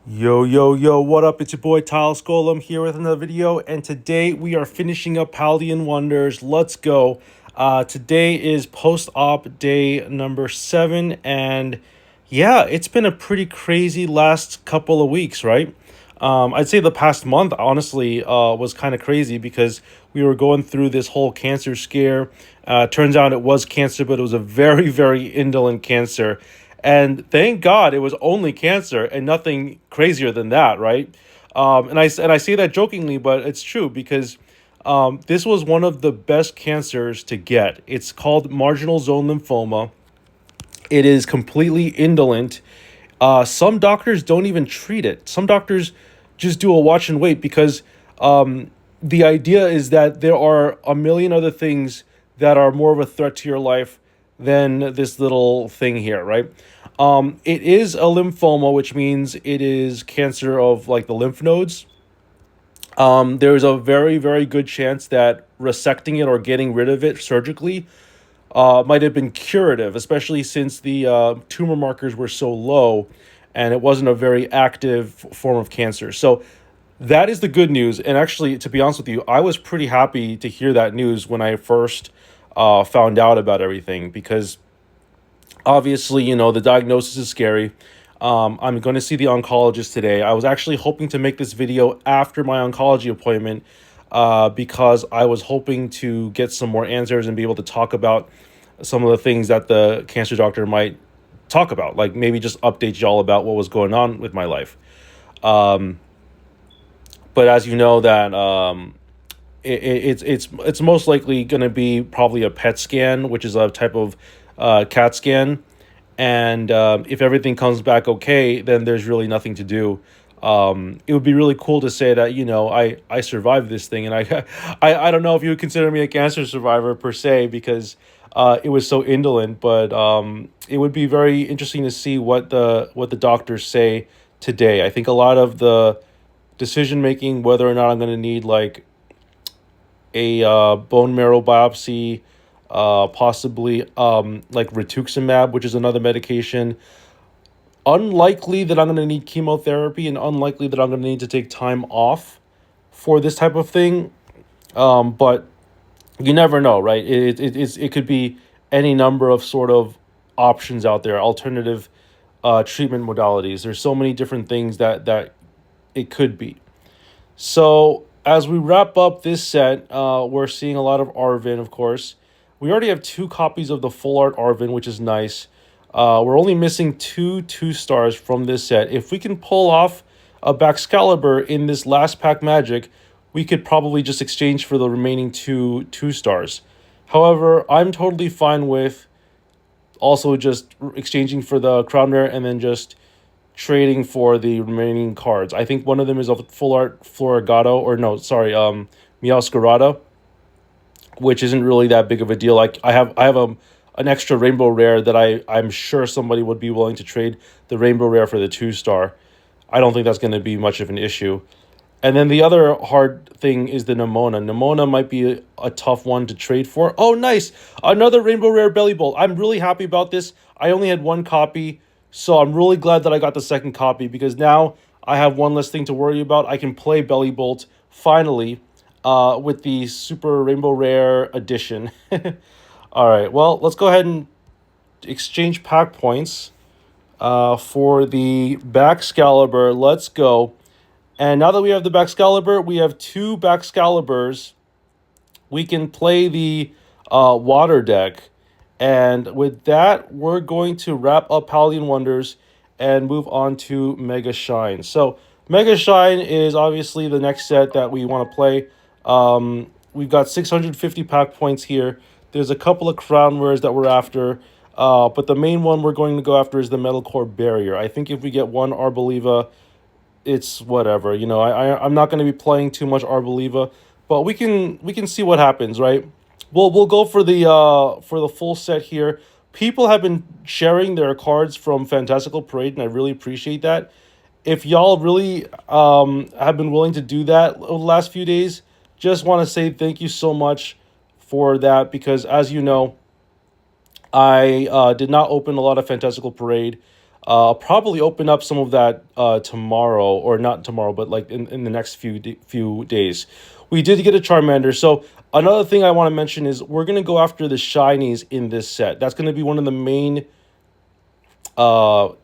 Yo, yo, yo, what up? It's your boy Tile Skull. I'm here with another video, and today we are finishing up Paldean Wonders. Let's go. Today is post-op day number 7, and yeah, it's been a pretty crazy last couple of weeks, right? I'd say the past month, honestly, was kind of crazy because we were going through this whole cancer scare. Turns out it was cancer, but it was a very, very indolent cancer. And thank God it was only cancer and nothing crazier than that, right? And I say that jokingly, but it's true because this was one of the best cancers to get. It's called marginal zone lymphoma. It is completely indolent. Some doctors don't even treat it. Some doctors just do a watch and wait because the idea is that there are a million other things that are more of a threat to your life than this little thing here, right? It is a lymphoma, which means it is cancer of like the lymph nodes. There's a very, very good chance that resecting it or getting rid of it surgically might have been curative, especially since the tumor markers were so low and it wasn't a very active form of cancer. So that is the good news. And actually, to be honest with you, I was pretty happy to hear that news when I first found out about everything because obviously, the diagnosis is scary. I'm going to see the oncologist today. I was actually hoping to make this video after my oncology appointment because I was hoping to get some more answers and be able to talk about some of the things that the cancer doctor might talk about, like maybe just update y'all about what was going on with my life. Um, but as you know, that it's most likely going to be probably a PET scan, which is a type of CAT scan. And if everything comes back okay, then there's really nothing to do. It would be really cool to say that I survived this thing, and I don't know if you would consider me a cancer survivor per se because it was so indolent, but it would be very interesting to see what the doctors say today. I think a lot of the decision making, whether or not I'm going to need like a bone marrow biopsy, possibly like rituximab, which is another medication. Unlikely that I'm going to need chemotherapy, and unlikely that I'm going to need to take time off for this type of thing. But you never know, right? It could be any number of sort of options out there, alternative treatment modalities. There's so many different things that it could be. So as we wrap up this set, we're seeing a lot of Arvin, of course. We already have 2 copies of the full art Arvin, which is nice. We're only missing two stars from this set. If we can pull off a Baxcalibur in this last pack magic, we could probably just exchange for the remaining two stars. However, I'm totally fine with also just exchanging for the crown rare and then just trading for the remaining cards. I think one of them is a full art Florigato, or no, sorry, Meowscarada, which isn't really that big of a deal. Like I have an extra rainbow rare that I'm sure somebody would be willing to trade the rainbow rare for the 2 star. I don't think that's going to be much of an issue. And then the other hard thing is the Nemona. Nemona might be a tough one to trade for. Oh, nice. Another Rainbow Rare Belly Bolt. I'm really happy about this. I only had 1 copy, so I'm really glad that I got the second copy because now I have one less thing to worry about. I can play Belly Bolt finally with the Super Rainbow Rare edition. All right, well, let's go ahead and exchange pack points for the Baxcalibur. Let's go. And now that we have the Baxcalibur, we have 2 Baxcaliburs. We can play the water deck. And with that, we're going to wrap up Paldean Wonders and move on to Mega Shine. So, Mega Shine is obviously the next set that we want to play. We've got 650 pack points here. There's a couple of crown rares that we're after. But the main one we're going to go after is the Metal Core Barrier. I think if we get one Arboliva, it's whatever. I'm not going to be playing too much Arboliva, but we can see what happens, right? We'll go for the full set here. People have been sharing their cards from Fantastical Parade, and I really appreciate that. If y'all really have been willing to do that over the last few days, just want to say thank you so much for that because, as you know, I did not open a lot of Fantastical Parade. I'll probably open up some of that tomorrow, or not tomorrow, but like in the next few days. We did get a Charmander. So another thing I want to mention is we're gonna go after the shinies in this set. That's gonna be one of the main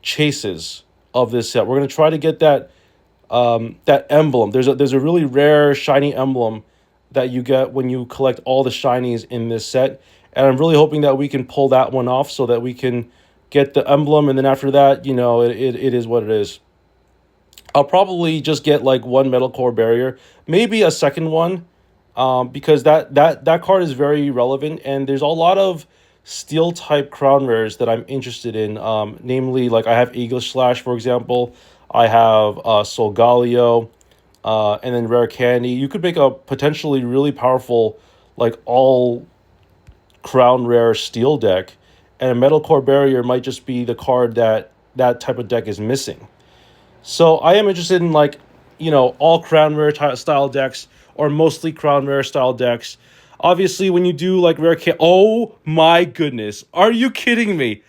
chases of this set. We're gonna try to get that emblem. There's a really rare shiny emblem that you get when you collect all the shinies in this set, and I'm really hoping that we can pull that one off so that we can get the emblem, and then after that, it is what it is. I'll probably just get like one metal core barrier, maybe a second one, because that card is very relevant, and there's a lot of steel type crown rares that I'm interested in. Namely, like I have Eagle Slash, for example. I have Solgaleo, and then Rare Candy. You could make a potentially really powerful, like all crown rare steel deck, and a metal core barrier might just be the card that type of deck is missing. So I am interested in like, all crown rare style decks, or mostly crown rare style decks. Obviously, when you do like rare oh my goodness, are you kidding me?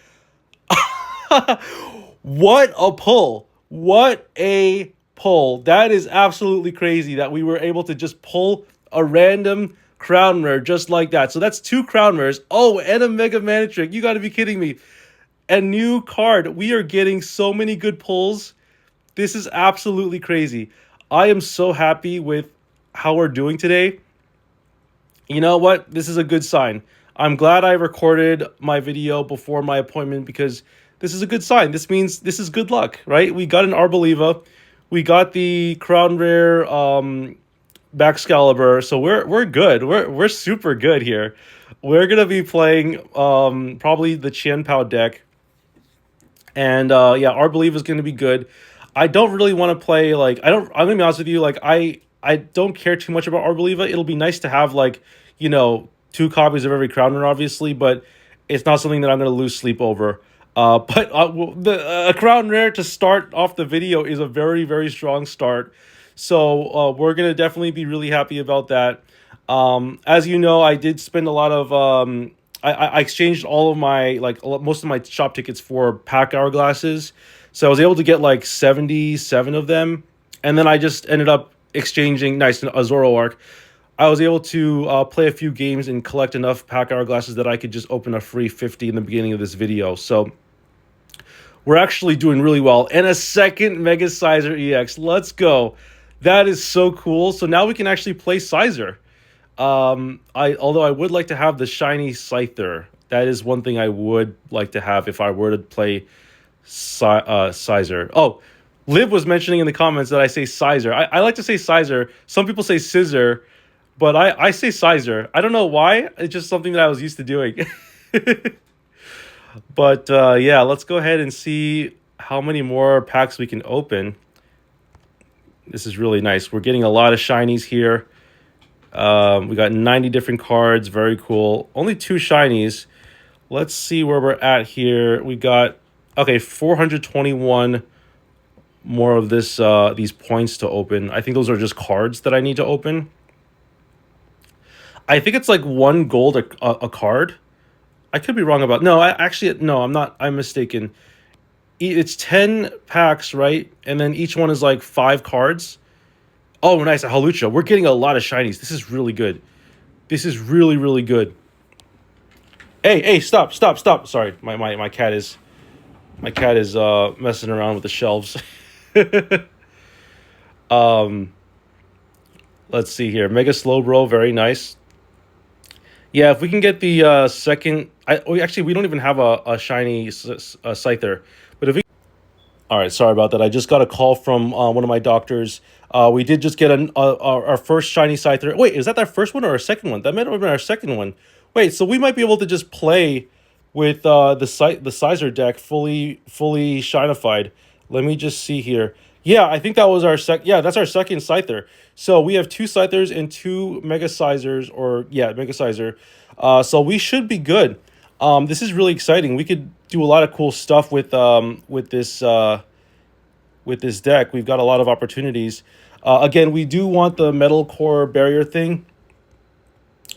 What a pull! What a pull! That is absolutely crazy that we were able to just pull a random crown rare just like that. So that's two crown rares. Oh, and a Mega Manectric. You got to be kidding me! A new card. We are getting so many good pulls. This is absolutely crazy. I am so happy with how we're doing today. You know what? This is a good sign. I'm glad I recorded my video before my appointment, because this is a good sign. This means this is good luck, right? We got an Arboliva. We got the Crown Rare Baxcalibur. So we're good. We're super good here. We're going to be playing probably the Qianpao deck. And yeah, Arboliva is going to be good. I don't really want to play like I'm gonna be honest with you, like I don't care too much about Arboliva. It'll be nice to have like, two copies of every crown rare, obviously, but it's not something that I'm gonna lose sleep over. But a crown rare to start off the video is a very, very strong start. So we're gonna definitely be really happy about that. As you know, I did spend a lot of I exchanged all of my most of my shop tickets for pack hourglasses. So I was able to get like 77 of them, and then I just ended up exchanging a Zoroark. I was able to play a few games and collect enough pack hourglasses that I could just open a free 50 in the beginning of this video. So we're actually doing really well. And a second Mega Sizer EX. Let's go. That is so cool. So now we can actually play Sizer. Although I would like to have the shiny Scyther. That is one thing I would like to have if I were to play Sizer. Oh, Liv was mentioning in the comments that I say Sizer. I like to say Sizer. Some people say Scissor, but I say Sizer. I don't know why. It's just something that I was used to doing. But yeah, let's go ahead and see how many more packs we can open. This is really nice. We're getting a lot of shinies here. We got 90 different cards. Very cool. Only 2 shinies. Let's see where we're at here. We got 421 more of these points to open. I think those are just cards that I need to open. I think it's like 1 gold a card. I could be wrong about... No, I'm not. I'm mistaken. It's 10 packs, right? And then each one is like 5 cards. Oh, nice. A Hawlucha. We're getting a lot of shinies. This is really good. This is really, really good. Hey, stop. Sorry, my cat is... My cat is messing around with the shelves. Let's see here. Mega Slowbro, very nice. Yeah, if we can get the second... we don't even have a shiny Scyther. But if we... All right, sorry about that. I just got a call from one of my doctors. We did just get our first shiny Scyther. Wait, is that our first one or our second one? That might have been our second one. Wait, so we might be able to just play with the Sizer deck fully shinified. Let me just see here. Yeah, I think that was our that's our second Scyther. So we have 2 Scythers and 2 Mega Sizers, Mega Sizer. So we should be good. This is really exciting. We could do a lot of cool stuff with this deck. We've got a lot of opportunities. Again, we do want the metal core barrier thing,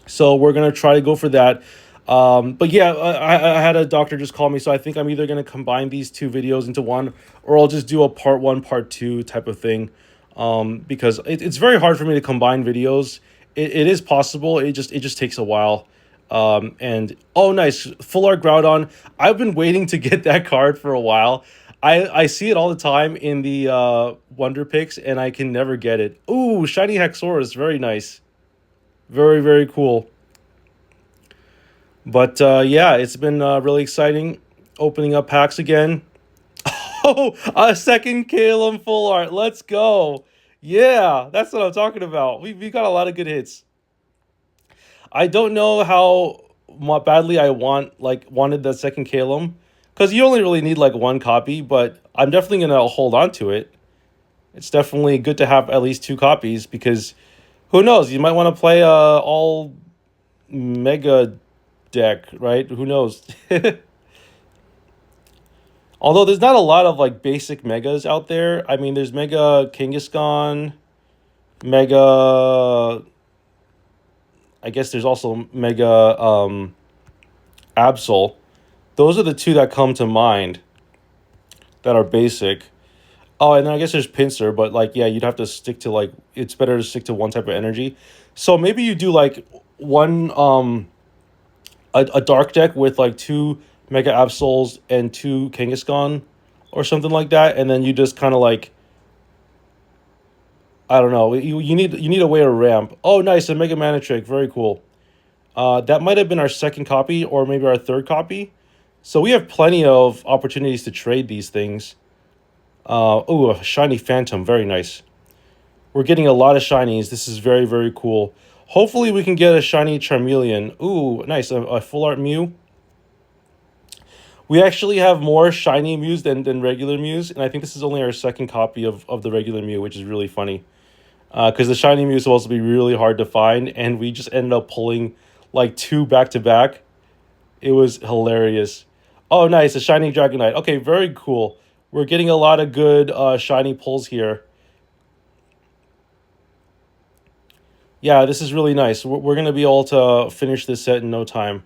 so we're gonna try to go for that. But yeah, I had a doctor just call me, so I think I'm either gonna combine these two videos into one, or I'll just do a part one, part two type of thing. Because it's very hard for me to combine videos. It is possible. It just takes a while. And oh, nice, full art Groudon. I've been waiting to get that card for a while. I see it all the time in the Wonder Picks, and I can never get it. Ooh, shiny Haxorus, very nice, very very cool. But yeah, it's been really exciting opening up packs again. Oh, a second Calum full art. Let's go. Yeah, that's what I'm talking about. We got a lot of good hits. I don't know how badly I wanted that second Calum, because you only really need like one copy, but I'm definitely gonna hold on to it. It's definitely good to have at least two copies because who knows? You might want to play all mega deck, right? Who knows? Although there's not a lot of like basic megas out there. I mean, there's Mega Kangaskhan, Mega. I guess there's also Mega Absol. Those are the two that come to mind that are basic. Oh, and then I guess there's Pinsir, but like, yeah, you'd have to stick to like, it's better to stick to one type of energy. So maybe you do like one, a dark deck with like two Mega Absols and two Kangaskhan or something like that, and then you just kind of like, I don't know, you need a way to ramp. Oh, nice, a Mega Manitrick, very cool. That might have been our second copy or maybe our third copy. So we have plenty of opportunities to trade these things. Oh, a shiny Phantom, very nice. We're getting a lot of shinies. This is very, very cool. Hopefully we can get a shiny Charmeleon. Ooh, nice, a full art Mew. We actually have more shiny Mews than regular Mews, and I think this is only our second copy of the regular Mew, which is really funny. Because the shiny Mew is supposed to be really hard to find, and we just ended up pulling like two back to back. It was hilarious. Oh, nice, a shiny Dragonite. Okay, very cool. We're getting a lot of good shiny pulls here. Yeah, this is really nice. We're going to be able to finish this set in no time.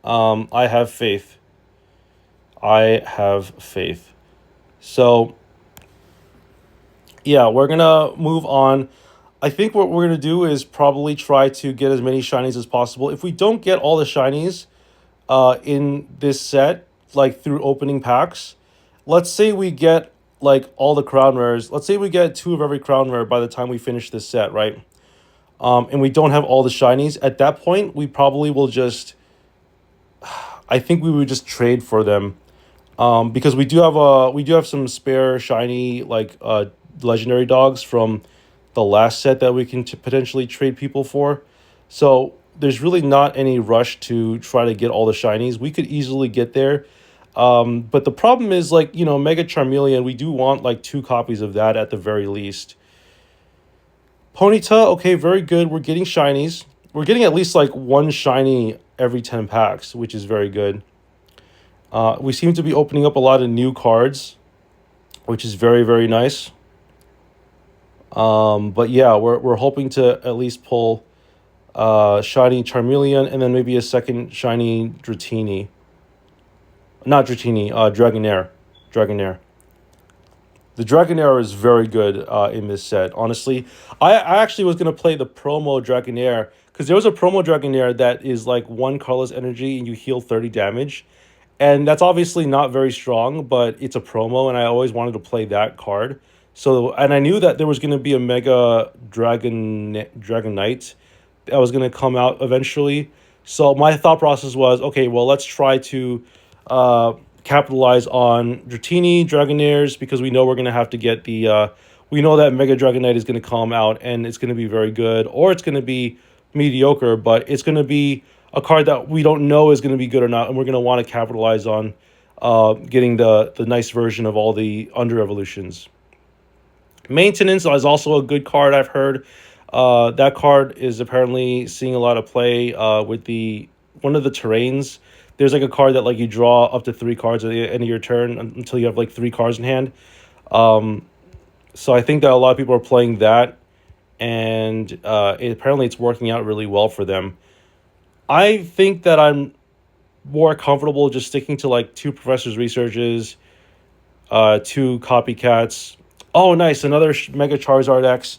I have faith. I have faith. So, yeah, we're going to move on. I think what we're going to do is probably try to get as many shinies as possible. If we don't get all the shinies in this set, like through opening packs, let's say we get like all the crown rares. Let's say we get two of every crown rare by the time we finish this set, right? And we don't have all the shinies. At that point, we probably will just. I think we would just trade for them, because we do have some spare shiny like legendary dogs from the last set that we can potentially trade people for. So there's really not any rush to try to get all the shinies. We could easily get there. But the problem is like, Mega Charmeleon, we do want like two copies of that at the very least. Ponyta, okay, very good. We're getting shinies. We're getting at least like one shiny every 10 packs, which is very good. We seem to be opening up a lot of new cards, which is very, very nice. But yeah, we're hoping to at least pull shiny Charmeleon and then maybe a second shiny Dratini. Not Dratini, Dragonair. Dragonair. The Dragonair is very good in this set. Honestly, I actually was going to play the promo Dragonair because there was a promo Dragonair that is like one colorless energy and you heal 30 damage. And that's obviously not very strong, but it's a promo, and I always wanted to play that card. So, and I knew that there was going to be a Mega Dragonite that was going to come out eventually. So my thought process was, okay, well, let's try to capitalize on Dratini, Dragonairs, because we know we're going to have to get the... we know that Mega Dragonite is going to come out, and it's going to be very good, or it's going to be mediocre, but it's going to be a card that we don't know is going to be good or not, and we're going to want to capitalize on getting the nice version of all the Under Evolutions. Maintenance is also a good card, I've heard. That card is apparently seeing a lot of play with one of the terrains. There's like a card that like you draw up to 3 cards at the end of your turn until you have like 3 cards in hand. So I think that a lot of people are playing that, and apparently it's working out really well for them. I think that more comfortable just sticking to like two professors' researches, two copycats. Oh, nice! Another Mega Charizard X.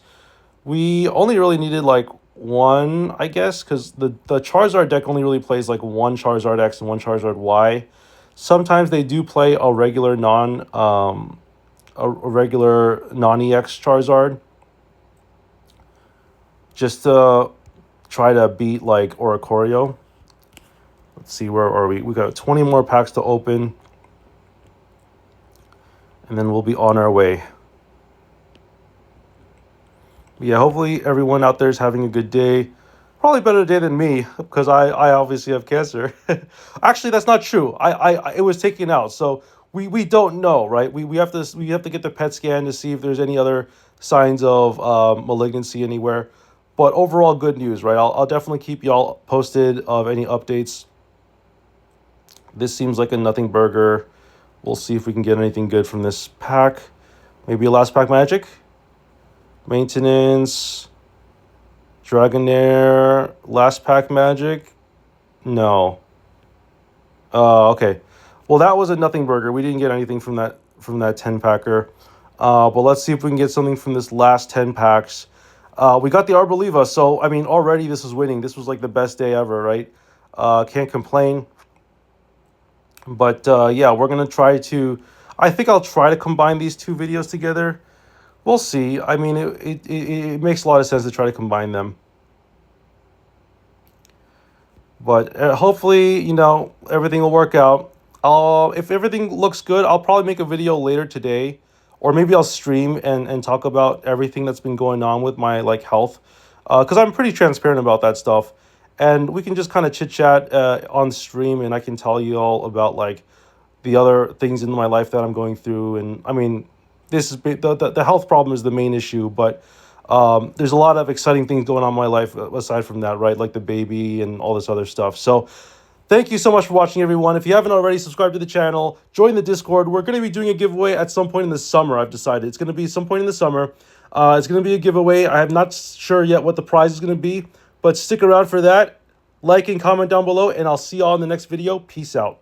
We only really needed like one, I guess, because the Charizard deck only really plays like one Charizard X and one Charizard Y. Sometimes they do play a regular non EX Charizard just to try to beat like Oricorio. Let's see, where are we? We got 20 more packs to open, and then we'll be on our way. Yeah, hopefully everyone out there is having a good day. Probably better day than me because I obviously have cancer. Actually, that's not true. It was taken out, so we don't know, right? We have to get the PET scan to see if there's any other signs of malignancy anywhere. But overall, good news, right? I'll definitely keep y'all posted of any updates. This seems like a nothing burger. We'll see if we can get anything good from this pack. Maybe a last pack magic. Maintenance. Dragonair. Last pack magic. No. Okay. Well, that was a nothing burger. We didn't get anything from that 10 packer. But let's see if we can get something from this last 10 packs. We got the Arboliva, so I mean already this is winning. This was like the best day ever, right? Can't complain. But yeah, we're gonna try to. I think I'll try to combine these two videos together. We'll see. I mean, it makes a lot of sense to try to combine them. But hopefully, everything will work out. If everything looks good, I'll probably make a video later today, or maybe I'll stream and talk about everything that's been going on with my like health, because I'm pretty transparent about that stuff, and we can just kind of chit chat on stream, and I can tell you all about like the other things in my life that I'm going through, and I mean, this is the health problem is the main issue, but there's a lot of exciting things going on in my life aside from that, right? Like the baby and all this other stuff. So thank you so much for watching, everyone. If you haven't already, subscribe to the channel, join the Discord. We're going to be doing a giveaway at some point in the summer, I've decided. It's going to be some point in the summer. It's going to be a giveaway. I am not sure yet what the prize is going to be, but stick around for that. Like and comment down below, and I'll see y'all in the next video. Peace out.